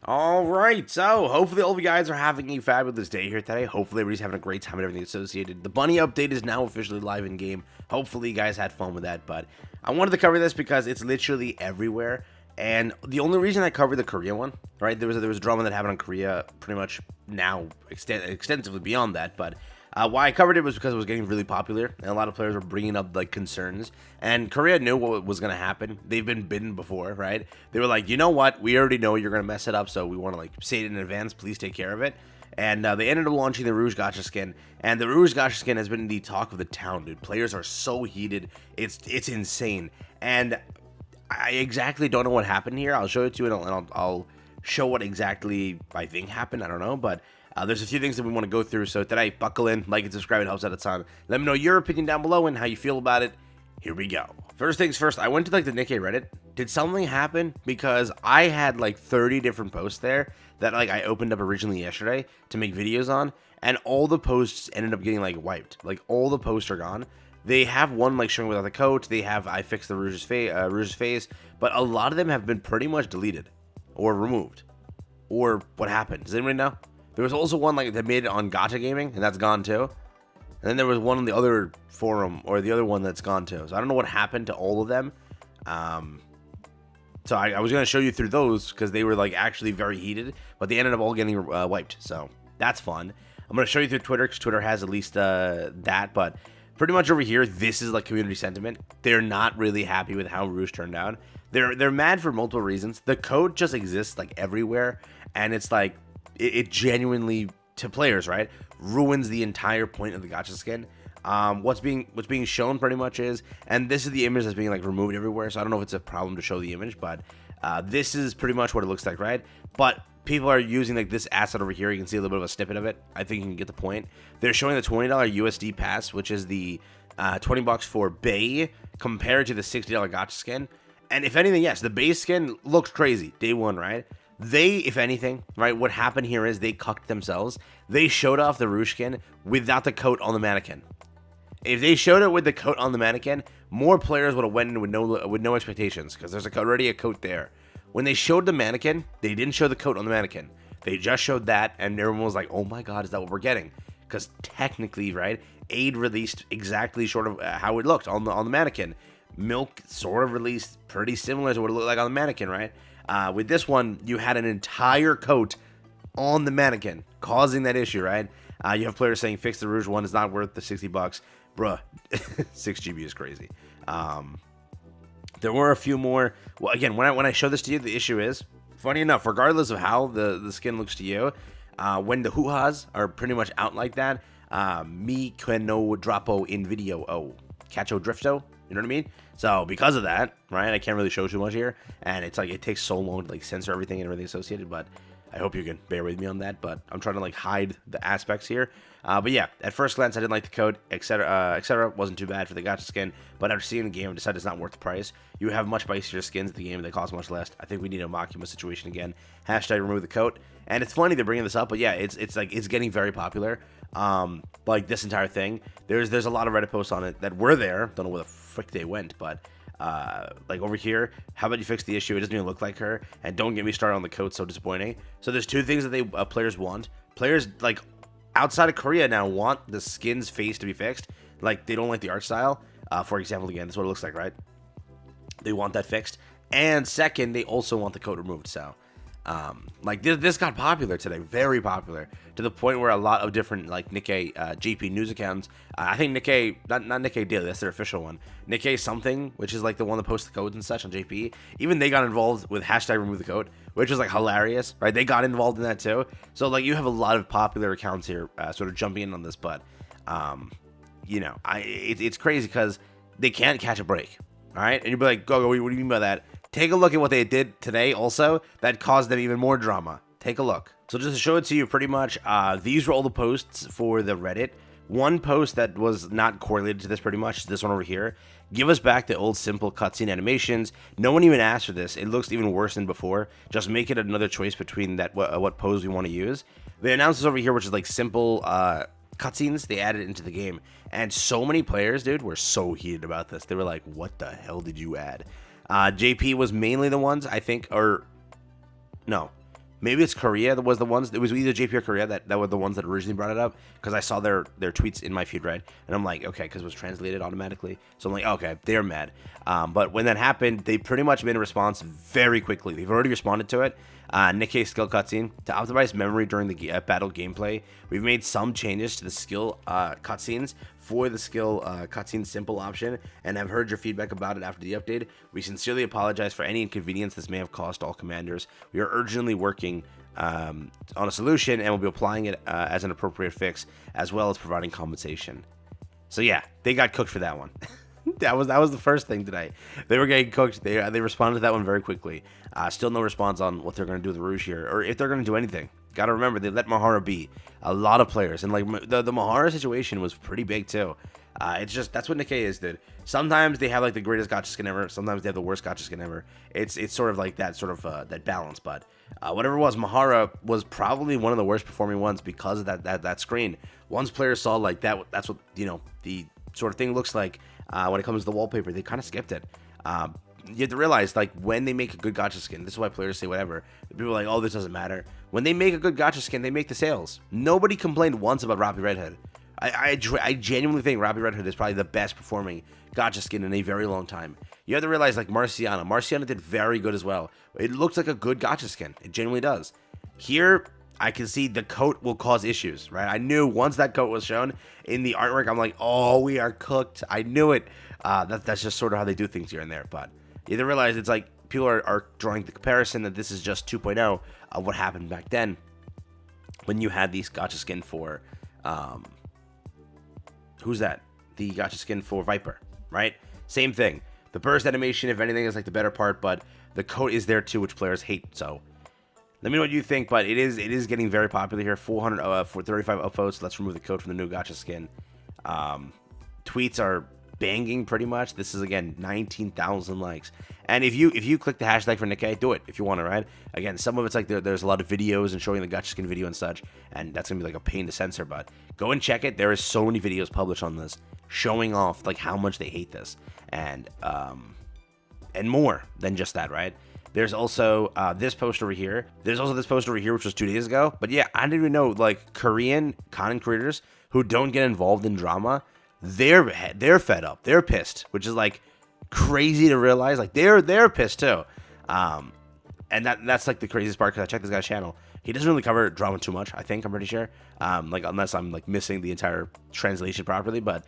All right, so hopefully all of you guys are having a fabulous day here today. Hopefully everybody's having a great time and everything associated. The bunny update is now officially live in game. Hopefully you guys had fun with that, but I wanted to cover this because it's literally everywhere. And the only reason I covered the Korea one, right? There was a drama that happened on Korea pretty much now extensively beyond that, but why I covered it was because it was getting really popular, and a lot of players were bringing up like concerns. And Korea knew what was going to happen. They've been bitten before, right? They were like, you know what? We already know you're going to mess it up, so we want to like say it in advance. Please take care of it. And they ended up launching the Rouge Gacha skin, and the Rouge Gacha skin has been the talk of the town, dude. Players are so heated, it's insane. And I exactly don't know what happened here. I'll show it to you, and I'll show what exactly I think happened. I don't know, but there's a few things that we want to go through. So today, buckle in, like and subscribe. It helps out a ton. Let me know your opinion down below and how you feel about it. Here we go. First things first, I went to like the Nikke Reddit. Did something happen? Because I had like 30 different posts there that like I opened up originally yesterday to make videos on, and all the posts ended up getting like wiped. Like all the posts are gone. They have one like showing without the coat. They have I fixed the Rouge's face, but a lot of them have been pretty much deleted or removed. Or what happened? Does anybody know? There was also one like that made it on Gacha Gaming, and that's gone too. And then there was one on the other forum, or the other one that's gone too. So I don't know what happened to all of them. So I was going to show you through those because they were like actually very heated, but they ended up all getting wiped. So that's fun. I'm going to show you through Twitter because Twitter has at least that, but pretty much over here, this is like community sentiment. They're not really happy with how Rouge turned out. They're mad for multiple reasons. The code just exists like everywhere, and it's like it genuinely, to players, right, ruins the entire point of the gacha skin. What's being shown pretty much is, and this is the image that's being like removed everywhere, so I don't know if it's a problem to show the image, but this is pretty much what it looks like, right? But people are using like this asset over here. You can see a little bit of a snippet of it. I think you can get the point. They're showing the $20 USD pass, which is the 20 bucks for Bay compared to the $60 gacha skin. And if anything, yes, the base skin looked crazy day one, right? They, if anything, right, what happened here is they cucked themselves. They showed off the Rouge skin without the coat on the mannequin. If they showed it with the coat on the mannequin, more players would have went in with no expectations because there's already a coat there. When they showed the mannequin, they didn't show the coat on the mannequin. They just showed that, and everyone was like, "Oh my God, is that what we're getting?" Because technically, right, Aid released exactly sort of how it looked on the mannequin. Milk sort of released pretty similar to what it looked like on the mannequin, right? With this one, you had an entire coat on the mannequin, causing that issue, right? You have players saying, "Fix the Rouge one, is not worth the 60 bucks." Bruh, 6 GB is crazy. There were a few more. Well, again, when I show this to you, the issue is, funny enough, regardless of how the skin looks to you, when the hoo-has are pretty much out like that, mi que no drapo in video, cacho drifto, you know what I mean? So because of that, right, I can't really show too much here, and it's like it takes so long to like censor everything and everything associated, but I hope you can bear with me on that, but I'm trying to like hide the aspects here. But yeah, at first glance, I didn't like the code, etc., etc. Wasn't too bad for the gacha skin, but after seeing the game, I decided it's not worth the price. You have much spicier skins in the game that cost much less. I think we need a Makima situation again. Hashtag remove the coat. And it's funny they're bringing this up, but yeah, it's like it's getting very popular. Like this entire thing. There's a lot of Reddit posts on it that were there. Don't know where the frick they went, but like over here, how about you fix the issue? It doesn't even look like her, and don't get me started on the coat. So disappointing. So there's two things that they players want. Players like outside of Korea now want the skin's face to be fixed. Like they don't like the art style. For example, again, this is what it looks like, right? They want that fixed, and second, they also want the coat removed. So like this got popular today, very popular, to the point where a lot of different like Nikke JP news accounts, I think Nikke, not Nikke Daily, that's their official one, Nikke something, which is like the one that posts the codes and such on JP, even they got involved with hashtag remove the code, which was like hilarious, right? They got involved in that too. So like you have a lot of popular accounts here sort of jumping in on this, but you know, it's crazy because they can't catch a break, all right? And you'd be like, go, what do you mean by that? Take a look at what they did today also that caused them even more drama. Take a look. So just to show it to you pretty much, these were all the posts for the Reddit. One post that was not correlated to this pretty much is this one over here. Give us back the old simple cutscene animations. No one even asked for this. It looks even worse than before. Just make it another choice between that what pose we want to use. They announced this over here, which is like simple cutscenes. They added it into the game. And so many players, dude, were so heated about this. They were like, what the hell did you add? JP was mainly the ones, I think, or no. Maybe it's Korea that was the ones. It was either JP or Korea that were the ones that originally brought it up, because I saw their tweets in my feed, right? And I'm like, okay, because it was translated automatically. So I'm like, okay, they're mad. But when that happened, they pretty much made a response very quickly. They've already responded to it. Nikke skill cutscene. To optimize memory during the battle gameplay, we've made some changes to the skill cutscenes for the skill cutscene simple option, and I've heard your feedback about it after the update. We sincerely apologize for any inconvenience this may have caused all commanders. We are urgently working on a solution, and we'll be applying it as an appropriate fix, as well as providing compensation. So yeah, they got cooked for that one. That was the first thing today. They were getting cooked. They responded to that one very quickly. Still no response on what they're going to do with the Rouge here, or if they're going to do anything. Got to remember, they let Mahara be. A lot of players, and like the Mahara situation was pretty big too. It's just, that's what Nikke is, dude. Sometimes they have like the greatest gacha skin ever. Sometimes they have the worst gacha skin ever. It's sort of like that that balance. But whatever it was, Mahara was probably one of the worst performing ones because of that screen. Once players saw like that's what the sort of thing looks like when it comes to the wallpaper. They kind of skipped it. You have to realize, like, when they make a good gacha skin, this is why players say whatever. People are like, oh, this doesn't matter. When they make a good gacha skin, they make the sales. Nobody complained once about Rappi Redhead. I genuinely think Rappi Redhead is probably the best performing gacha skin in a very long time. You have to realize, like, Marciana did very good as well. It looks like a good gacha skin. It genuinely does. Here, I can see the coat will cause issues, right? I knew once that coat was shown in the artwork, I'm like, oh, we are cooked. I knew it. That's just sort of how they do things here and there. But you have to realize, it's like people are drawing the comparison that this is just 2.0 of what happened back then when you had these gacha skin for who's that? The gacha skin for Viper, right? Same thing. The burst animation, if anything, is like the better part, but the coat is there too, which players hate. So let me know what you think, but it is getting very popular here. 435 upvotes. Let's remove the code from the new gacha skin. Tweets are banging pretty much. This is, again, 19,000 likes. And if you click the hashtag for Nikke, do it if you want to, right? Again, some of it's like there's a lot of videos and showing the gacha skin video and such, and that's gonna be like a pain to censor, but go and check it. There is so many videos published on this showing off like how much they hate this, and more than just that, right? There's also this post over here. There's also this post over here, which was 2 days ago. But yeah, I didn't even know, like, Korean content creators who don't get involved in drama, they're fed up. They're pissed, which is like crazy to realize. Like they're pissed too. And that's like the craziest part, because I checked this guy's channel. He doesn't really cover drama too much, I think, I'm pretty sure. Like, unless I'm like missing the entire translation properly, but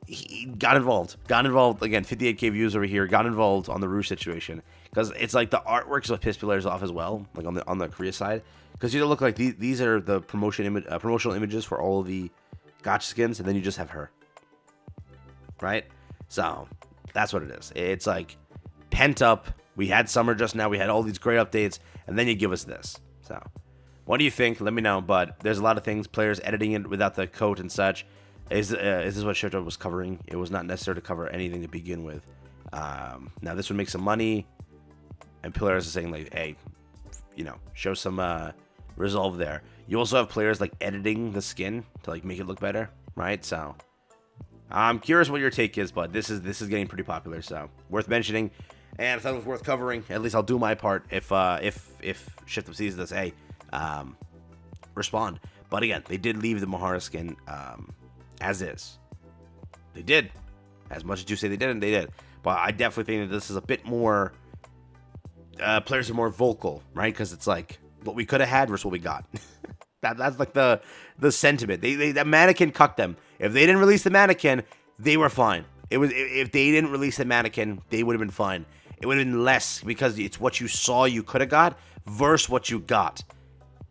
he got involved again. 58k views over here. Got involved on the Rouge situation, because it's like the artworks will piss players off as well, like on the Korea side, because you look like these are the promotional images for all of the gacha skins, and then you just have her, right? So that's what it is. It's like pent up. We had summer just now. We had all these great updates, and then you give us this. So what do you think? Let me know. But there's a lot of things. Players editing it without the coat and such. Is this what Shoto was covering? It was not necessary to cover anything to begin with. Now this would make some money, and players are saying, like, hey, show some resolve there. You also have players like editing the skin to like make it look better, right? So I'm curious what your take is, but this is getting pretty popular, so worth mentioning. And I thought it was worth covering. At least I'll do my part. If Shift Up sees this, hey, respond. But again, they did leave the Mahara skin as is. They did. As much as you say they didn't, they did. But I definitely think that this is a bit more. Players are more vocal, right? Because it's like what we could have had versus what we got. That's like the sentiment. That mannequin cucked them. If they didn't release the mannequin, they were fine. If they didn't release the mannequin, they would have been fine. It would have been less, because it's what you saw you could have got versus what you got.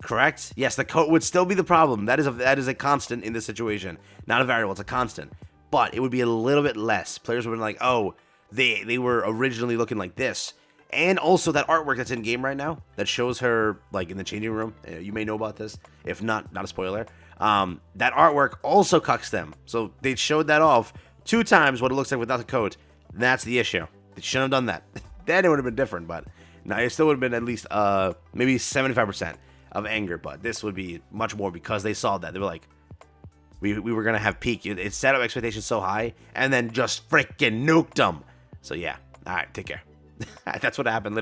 Correct? Yes, the coat would still be the problem. That is a constant in this situation. Not a variable, it's a constant. But it would be a little bit less. Players would have been like, oh, they were originally looking like this. And also that artwork that's in game right now that shows her like in the changing room. You may know about this. If not a spoiler. That artwork also cucks them. So they showed that off 2 times what it looks like without the coat. That's the issue. They shouldn't have done that. Then it would have been different, but no, it still would have been at least maybe 75% of anger. But this would be much more, because they saw that. They were like, we were gonna have peak. It set up expectations so high, and then just freaking nuked them. So yeah, all right, take care. That's what happened.